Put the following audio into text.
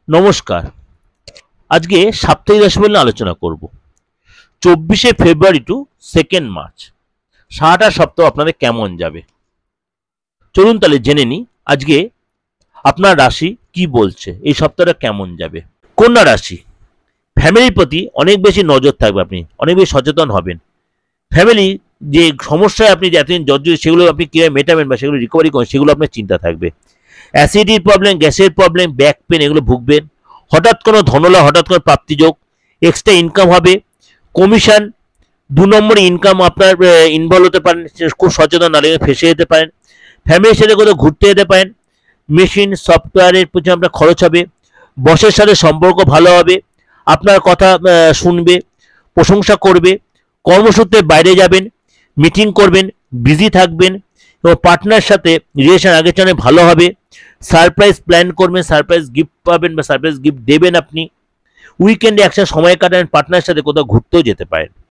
নমস্কার। আজকে সাপ্তাহিক রাশিফল নিয়ে আলোচনা করব। 24শে ফেব্রুয়ারি টু 2nd মার্চ সারাটা সপ্তাহ আপনাদের কেমন যাবে। চলুন তাহলে জেনে নিই আজকে আপনার রাশি কি বলছে, এই সপ্তাহটা কেমন যাবে। কন্যা রাশি, ফ্যামিলির প্রতি অনেক বেশি নজর থাকবে, আপনি অনেক বেশি সচেতন হবেন। ফ্যামিলি যে সমস্যায় আপনি এতদিন জর্জরিত সেগুলো আপনি কীভাবে মেটাবেন বা সেগুলো রিকভারি করেন সেগুলো আপনার চিন্তা থাকবে। অ্যাসিডিটির প্রবলেম, গ্যাসের প্রবলেম, ব্যাক পেন এগুলো ভুগবেন। হঠাৎ কোনো ধনলাভ, হঠাৎ কোনো প্রাপ্তিযোগ, এক্সট্রা ইনকাম হবে। কমিশন, 2 নম্বরে ইনকাম আপনার ইনভলভ হতে পারেন, খুব সচেতন না লেগে ফেসে যেতে পারেন। ফ্যামিলির সাথে কোথাও ঘুরতে যেতে পারেন। মেশিন সফটওয়্যারের পিছনে আপনার খরচ হবে। বসের সাথে সম্পর্ক ভালো হবে, আপনার কথা শুনবে, প্রশংসা করবে। কর্মসূত্রে বাইরে যাবেন, মিটিং করবেন, বিজি থাকবেন এবং পার্টনার সাথে রিলেশন আগের চেয়ে ভালো হবে। সারপ্রাইজ প্ল্যান করবেন, সারপ্রাইজ গিফট পাবেন বা সারপ্রাইজ গিফট দেবেন আপনি। উইকেন্ডে একসাথে সময় কাটান, পার্টনারের সাথে কোথাও ঘুরতেও যেতে পারেন।